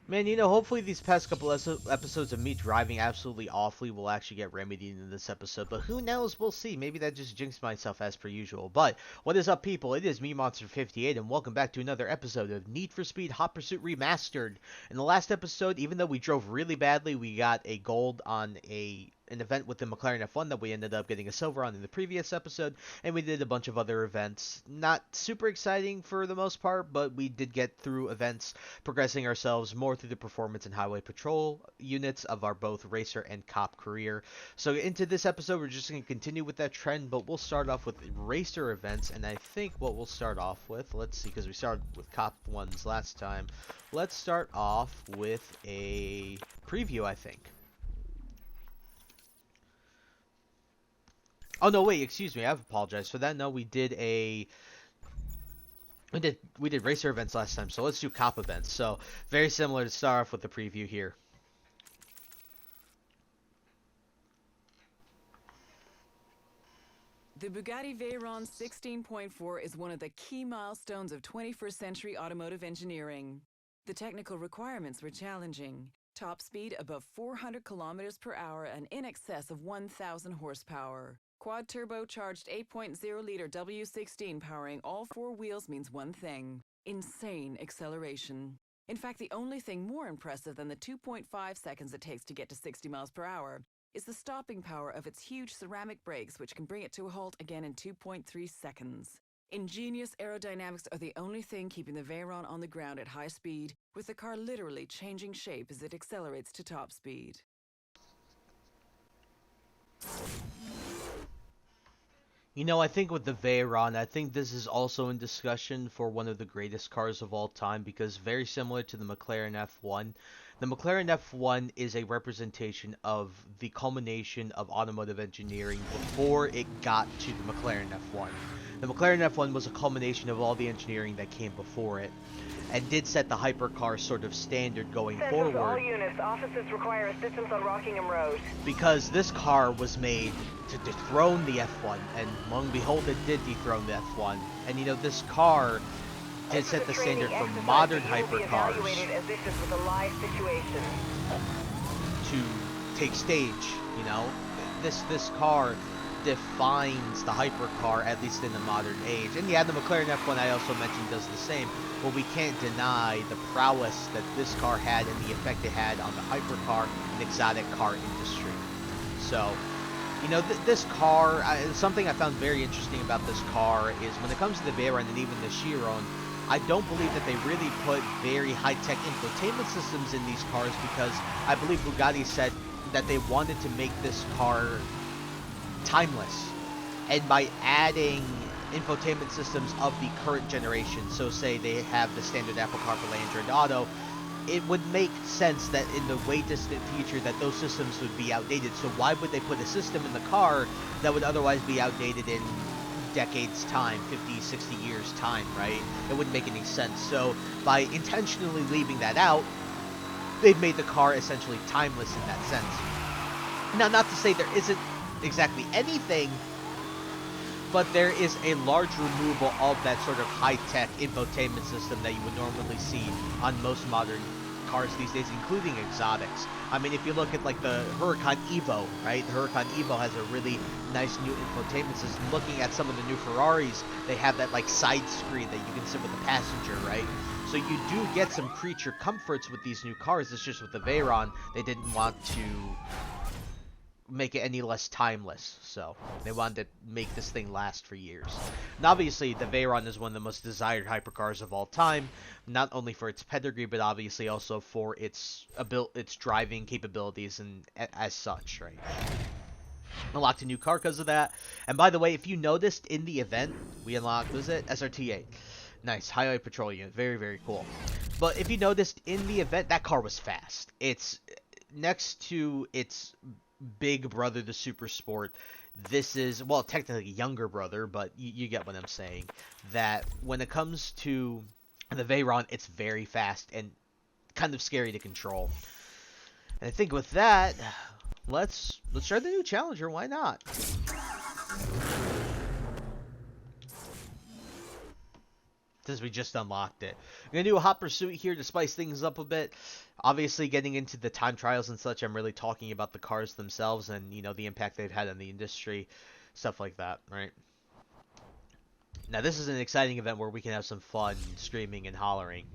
Man, hopefully these past couple episodes of me driving absolutely awfully will actually get remedied in this episode. But who knows? We'll see. Maybe that just jinxed myself as per usual. But what is up, people? It is me, Monster58, and welcome back to another episode of Need for Speed Hot Pursuit Remastered. In the last episode, even though we drove really badly, we got a gold on an event with the McLaren F1 that we ended up getting a silver on in the previous episode, and we did a bunch of other events. Not super exciting for the most part, but we did get through events, progressing ourselves more through the performance and highway patrol units of our both racer and cop career. So into this episode, we're just going to continue with that trend, but we'll start off with racer events, and I think what we'll start off with, let's see, because we started with cop ones last time, let's start off with a preview, I think. Oh no, wait, excuse me. I've apologized for that. No, we did racer events last time, so let's do cop events. So very similar to start off with the preview here. The Bugatti Veyron 16.4 is one of the key milestones of 21st century automotive engineering. The technical requirements were challenging. Top speed above 400 kilometers per hour and in excess of 1,000 horsepower. Quad turbocharged 8.0-liter W16 powering all four wheels means one thing: insane acceleration. In fact, the only thing more impressive than the 2.5 seconds it takes to get to 60 miles per hour is the stopping power of its huge ceramic brakes, which can bring it to a halt again in 2.3 seconds. Ingenious aerodynamics are the only thing keeping the Veyron on the ground at high speed, with the car literally changing shape as it accelerates to top speed. I think with the Veyron, I think this is also in discussion for one of the greatest cars of all time, because very similar to the McLaren F1, the McLaren F1 is a representation of the culmination of automotive engineering before it got to the McLaren F1. The McLaren F1 was a culmination of all the engineering that came before it, and did set the hypercar sort of standard going Central forward. To all units, officers require assistance on Rockingham Road. Because this car was made to dethrone the F1, and lo and behold, it did dethrone the F1. And this car did set the standard for modern hypercars to take stage. This car defines the hypercar, at least in the modern age. And yeah, the McLaren F1 I also mentioned does the same, but we can't deny the prowess that this car had and the effect it had on the hypercar and exotic car industry. So, this car, something I found very interesting about this car is when it comes to the Veyron and even the Chiron, I don't believe that they really put very high-tech infotainment systems in these cars, because I believe Bugatti said that they wanted to make this car timeless, and by adding infotainment systems of the current generation, so say they have the standard Apple CarPlay Android Auto, it would make sense that in the way distant future that those systems would be outdated. So why would they put a system in the car that would otherwise be outdated in decades time, 50, 60 years time, right? It wouldn't make any sense. So by intentionally leaving that out, they've made the car essentially timeless in that sense. Now, not to say there isn't exactly anything, but there is a large removal of that sort of high-tech infotainment system that you would normally see on most modern cars these days, including exotics. I mean, if you look at like the Huracan Evo, right? The Huracan Evo has a really nice new infotainment system. Looking at some of the new Ferraris, they have that like side screen that you can sit with the passenger, right? So you do get some creature comforts with these new cars. It's just with the Veyron, they didn't want to make it any less timeless, so they wanted to make this thing last for years. And obviously, the Veyron is one of the most desired hypercars of all time, not only for its pedigree, but obviously also for its driving capabilities and as such, right? Unlocked a new car because of that. And by the way, if you noticed in the event, we unlocked, was it? SRT8. Nice, highway patrol unit, very, very cool. But if you noticed in the event, that car was fast. It's next to its big brother, the Super Sport. This is, well, technically younger brother, but you get what I'm saying. That when it comes to the Veyron, it's very fast and kind of scary to control. And I think with that, let's try the new Challenger. Why not? since we just unlocked it. I'm going to do a hot pursuit here to spice things up a bit. Obviously, getting into the time trials and such, I'm really talking about the cars themselves and, you know, the impact they've had on the industry, stuff like that, right? Now, this is an exciting event where we can have some fun screaming and hollering.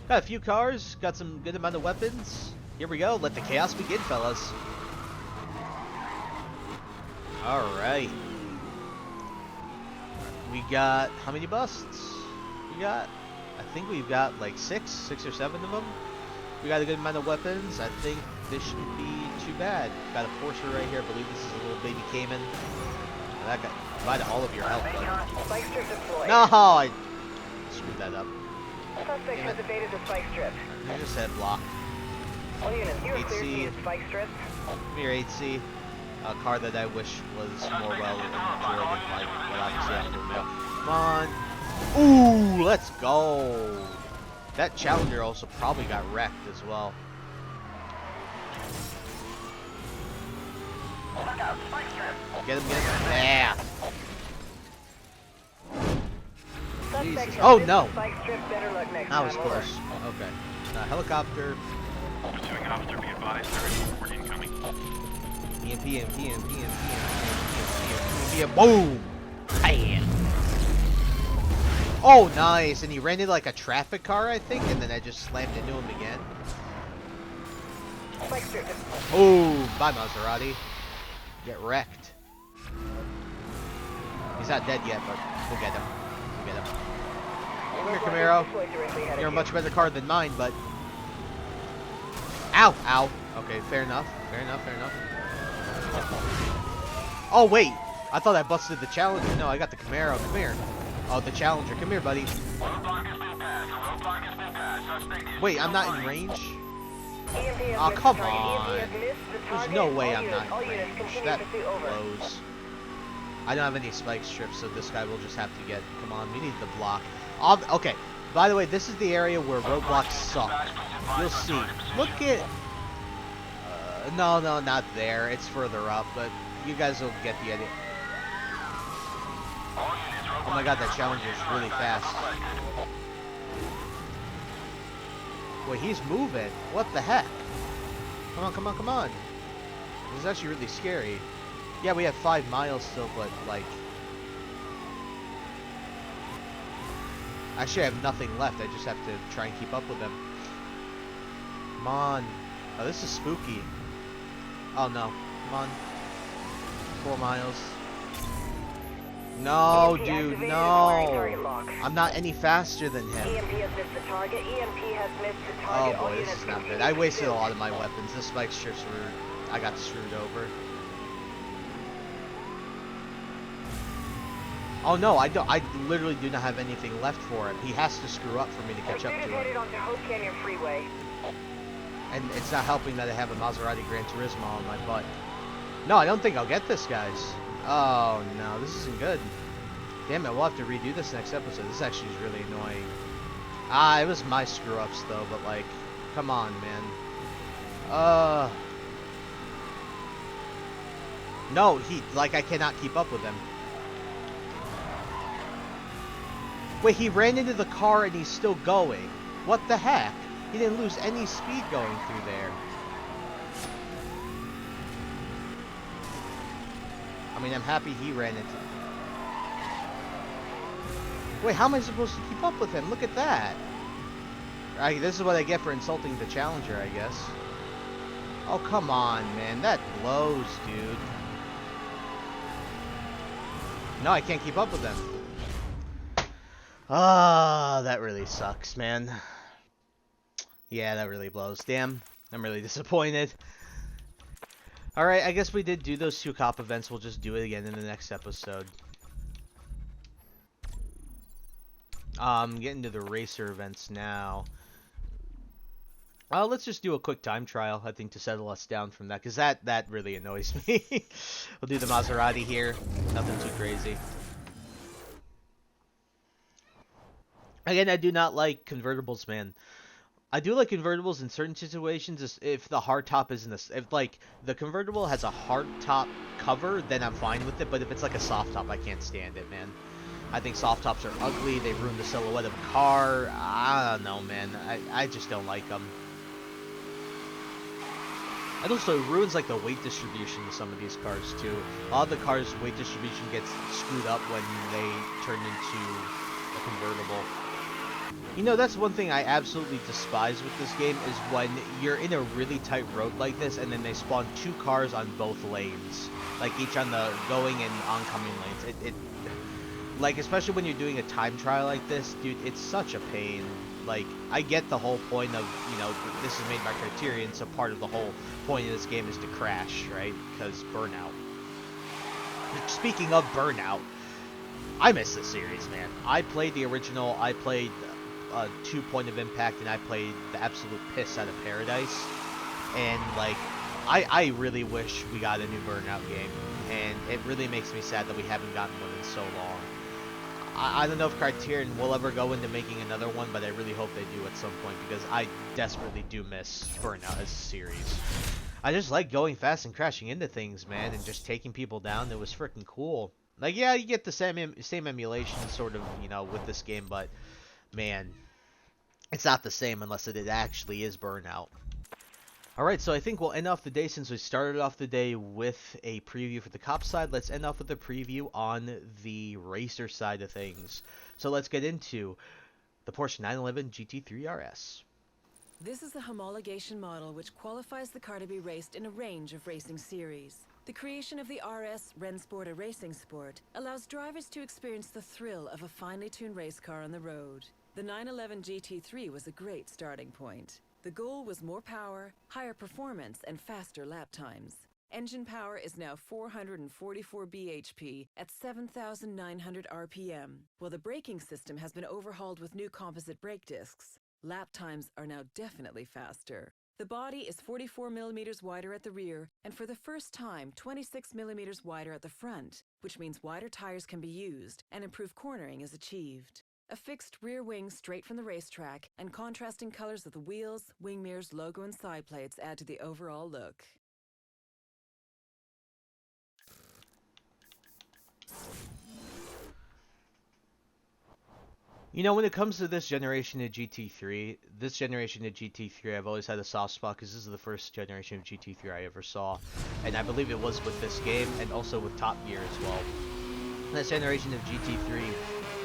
Got a few cars, got some good amount of weapons. Here we go, let the chaos begin, fellas. Alright. We got, how many busts? I think we've got like six or seven of them. We got a good amount of weapons. I think this shouldn't be too bad. Got a Porsche right here. I believe this is a little baby Cayman. That got provided all of your health, buddy. No, I screwed that up. Suspect has evaded the spike strip. I just said block. All units, you are cleared 8C. to the spike strip. Come here, 8C. A car that I wish was more well enjoyed in life, but obviously I have to admit. Come on. Ooh, let's go. That Challenger also probably got wrecked as well. Get him, yeah. Jesus. Oh no. That was close. Okay. Helicopter. Pursuing officer, be advised, there is more incoming. EMP, boom! Bam! Oh, nice! And he ran into like a traffic car, I think, and then I just slammed into him again. Oh, bye Maserati. Get wrecked. He's not dead yet, but we'll get him. We'll get him. Come here, Camaro. You're a much better car than mine, but... Ow! Ow! Okay, fair enough. Fair enough, fair enough. Oh, wait! I thought I busted the Challenger. No, I got the Camaro. Come here. Oh, the Challenger. Come here, buddy. Wait, I'm not in range? Oh, come on. There's no way I'm not in range. That blows. I don't have any spike strips, so this guy will just have to get... Come on, we need the block. Okay, by the way, this is the area where roadblocks suck. You'll see. Look at... no, not there. It's further up, but you guys will get the idea. Oh my god, that Challenger is really fast. Wait, he's moving. What the heck? Come on, come on, come on. This is actually really scary. Yeah, we have 5 miles still, but like... Actually, I have nothing left. I just have to try and keep up with them. Come on. Oh, this is spooky. Oh no. Come on. 4 miles. No, dude, no. I'm not any faster than him. Oh boy, this is not good. I wasted a lot of my weapons. This spike strips were... I got screwed over. Oh no, I don't. I literally do not have anything left for him. He has to screw up for me to catch up to him. And it's not helping that I have a Maserati Gran Turismo on my butt. No, I don't think I'll get this, guys. Oh no, this isn't good. Damn it, we'll have to redo this next episode. This actually is really annoying. Ah, it was my screw-ups though, but like, come on, man. No, I cannot keep up with him. Wait, he ran into the car and he's still going. What the heck? He didn't lose any speed going through there. I mean, I'm happy he ran into... Wait, how am I supposed to keep up with him? Look at that. This is what I get for insulting the Challenger, I guess. Oh, come on, man. That blows, dude. No, I can't keep up with him. Ah, that really sucks, man. Yeah, that really blows. Damn, I'm really disappointed. Alright, I guess we did do those 2 cop events. We'll just do it again in the next episode. Getting to the racer events now. Let's just do a quick time trial, I think, to settle us down from that, because that really annoys me. We'll do the Maserati here. Nothing too crazy. Again, I do not like convertibles, man. I do like convertibles in certain situations if the hard top isn't if like the convertible has a hard top cover, then I'm fine with it, but if it's like a soft top, I can't stand it, man. I think soft tops are ugly. They ruin the silhouette of a car. I don't know, man. I just don't like them. And also, it ruins like the weight distribution of some of these cars too. A lot of the cars' weight distribution gets screwed up when they turn into a convertible. You know, that's one thing I absolutely despise with this game is when you're in a really tight road like this and then they spawn two cars on both lanes. Like each on the going and oncoming lanes. It like, especially when you're doing a time trial like this, dude, it's such a pain. Like, I get the whole point of, you know, this is made by Criterion, so part of the whole point of this game is to crash, right? Because Burnout. Speaking of Burnout, I miss this series, man. I played the original, I played 2 Point of Impact, and I played the absolute piss out of Paradise. And, like, I really wish we got a new Burnout game. And it really makes me sad that we haven't gotten one in so long. I don't know if Criterion will ever go into making another one, but I really hope they do at some point, because I desperately do miss Burnout as a series. I just like going fast and crashing into things, man, and just taking people down. It was freaking cool. Like, yeah, you get the same emulation, sort of, you know, with this game, but, man, it's not the same unless it actually is Burnout. Alright, so I think we'll end off the day, since we started off the day with a preview for the cop side. Let's end off with a preview on the racer side of things. So let's get into the Porsche 911 GT3 RS. This is the homologation model which qualifies the car to be raced in a range of racing series. The creation of the RS Rennsport, a racing sport, allows drivers to experience the thrill of a finely tuned race car on the road. The 911 GT3 was a great starting point. The goal was more power, higher performance, and faster lap times. Engine power is now 444 bhp at 7,900 RPM, while the braking system has been overhauled with new composite brake discs. Lap times are now definitely faster. The body is 44 millimeters wider at the rear, and for the first time, 26 millimeters wider at the front, which means wider tires can be used, and improved cornering is achieved. A fixed rear wing straight from the racetrack, and contrasting colors of the wheels, wing mirrors, logo, and side plates add to the overall look. You know, when it comes to this generation of GT3, I've always had a soft spot, because this is the first generation of GT3 I ever saw. And I believe it was with this game, and also with Top Gear as well. This generation of GT3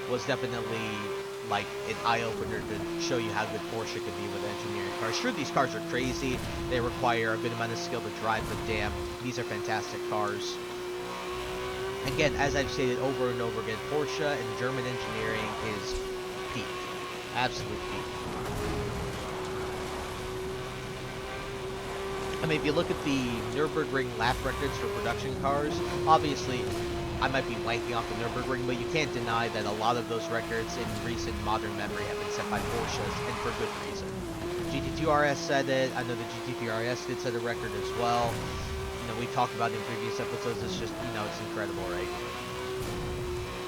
was definitely like an eye-opener to show you how good Porsche can be with engineering cars. Sure, these cars are crazy, they require a good amount of skill to drive, but damn, these are fantastic cars. Again, as I've stated over and over again, Porsche and German engineering is peak. Absolute peak. I mean, if you look at the Nürburgring lap records for production cars, obviously I might be blanking off the Nürburgring, but you can't deny that a lot of those records in recent modern memory have been set by Porsches, and for good reason. GT2 RS set it, I know the GT3 RS did set a record as well. You know, we talked about it in previous episodes, it's just, you know, it's incredible, right?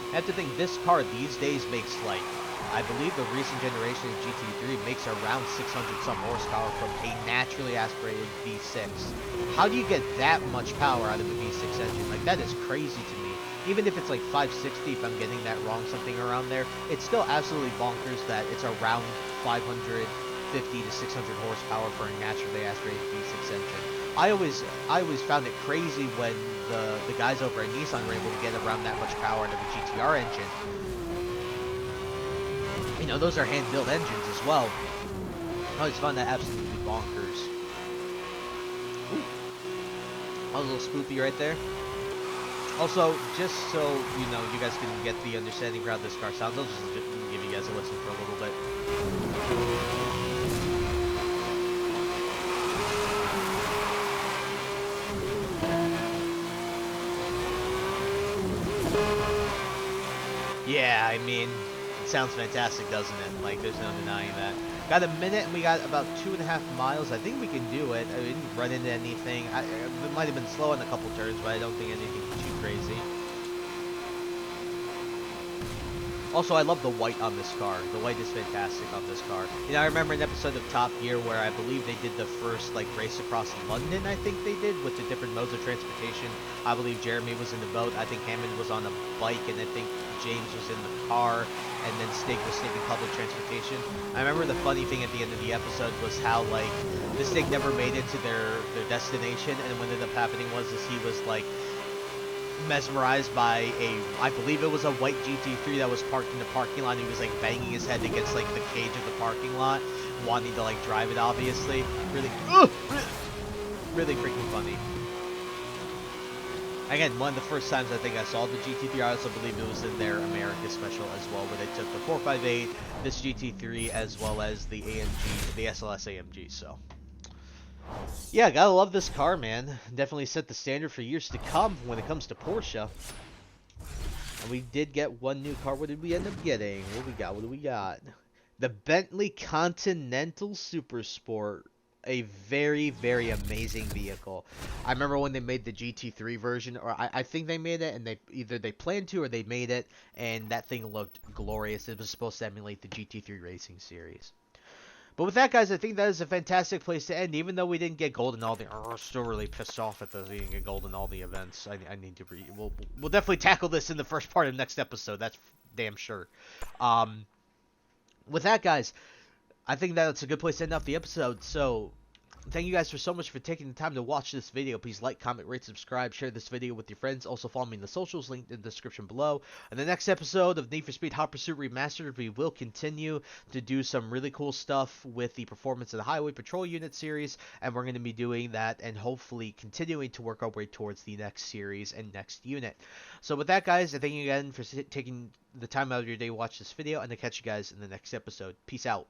I have to think, this car these days makes, like, I believe the recent generation of GT3 makes around 600-some horsepower from a naturally aspirated V6. How do you get that much power out of a V6 engine? Like, that is crazy to me. Even if it's like 560, if I'm getting that wrong, something around there, it's still absolutely bonkers that it's around 550 to 600 horsepower for a naturally aspirated V6 engine. I always found it crazy when the guys over at Nissan were able to get around that much power out of a GTR engine. You know, those are hand-built engines as well. I always found that absolutely bonkers. Ooh. A little spoopy right there. Also, just so you know, you guys can get the understanding for how this car sounds, I'll just give you guys a listen for a little bit. Yeah, I mean, it sounds fantastic, doesn't it? Like, there's no denying that. Got a minute, and we got about 2.5 miles. I think we can do it. I didn't run into anything. It might have been slow on a couple turns, but I don't think anything too crazy. Also, I love the white on this car. The white is fantastic on this car. You know, I remember an episode of Top Gear where I believe they did the first, like, race across London, I think they did, with the different modes of transportation. I believe Jeremy was in the boat, I think Hammond was on a bike, and I think James was in the car, and then Stig was taking public transportation. I remember the funny thing at the end of the episode was how, like, the Stig never made it to their destination, and what ended up happening was he was, like, mesmerized by I believe it was a white GT3 that was parked in the parking lot. He was like banging his head against like the cage of the parking lot, wanting to like drive it. Obviously, really freaking funny. Again, one of the first times I think I saw the GT3. I also believe it was in their America special as well, where they took the 458, this GT3, as well as the AMG, the SLS AMG. So. Yeah, gotta love this car, man. Definitely set the standard for years to come when it comes to Porsche. And we did get one new car. What did we end up getting? What do we got? The Bentley Continental Super Sport. A very, very amazing vehicle. I remember when they made the GT3 version, or I think they made it, and they planned to or they made it, and that thing looked glorious. It was supposed to emulate the GT3 racing series. But with that, guys, I think that is a fantastic place to end. Even though we didn't get gold in all the... I'm still really pissed off at those. We didn't get gold in all the events. I need to We'll definitely tackle this in the first part of the next episode. That's damn sure. With that, guys, I think that's a good place to end off the episode. So, thank you guys so much for taking the time to watch this video. Please like, comment, rate, subscribe, share this video with your friends. Also follow me in the socials linked in the description below. In the next episode of Need for Speed Hot Pursuit Remastered, we will continue to do some really cool stuff with the Performance of the Highway Patrol Unit series, and we're going to be doing that and hopefully continuing to work our way towards the next series and next unit. So with that, guys, I thank you again for taking the time out of your day to watch this video, and I'll catch you guys in the next episode. Peace out.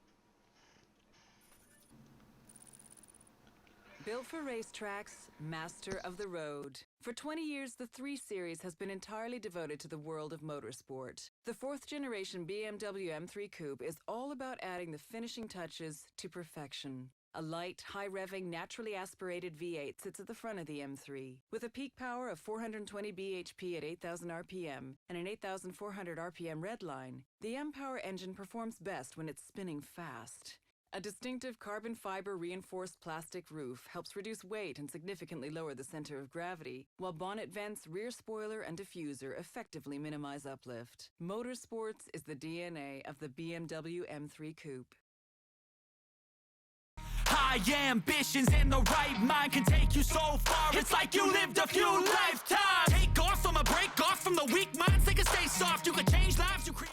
Built for racetracks, master of the road. For 20 years, the 3 Series has been entirely devoted to the world of motorsport. The 4th generation BMW M3 Coupe is all about adding the finishing touches to perfection. A light, high-revving, naturally aspirated V8 sits at the front of the M3. With a peak power of 420 bhp at 8,000 RPM and an 8,400 RPM redline, the M-Power engine performs best when it's spinning fast. A distinctive carbon fiber reinforced plastic roof helps reduce weight and significantly lower the center of gravity, while bonnet vents, rear spoiler, and diffuser effectively minimize uplift. Motorsports is the DNA of the BMW M3 Coupe. High ambitions and the right mind can take you so far. It's like you lived a few lifetimes. Take off from a break off from the weak minds. They can stay soft. You can change lives. You create.